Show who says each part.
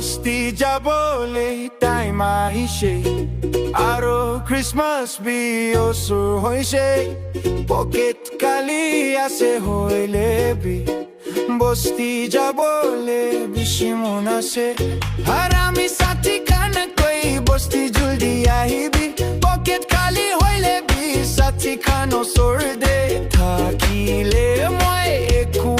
Speaker 1: বস্তি যাবলে টাইম আহিছে আৰু ক্ৰিসমাছ বিয়সুৰ হৈছে পকেট কালি আছে হইলে বি বস্তি যাবলে বেছি মন আছে আৰু আমি সাথী খানা কৈ বস্তি জলদি আহিবি পকেট খালি হইলে বি সাথী খান ওচৰ দে থাকিলে মই একো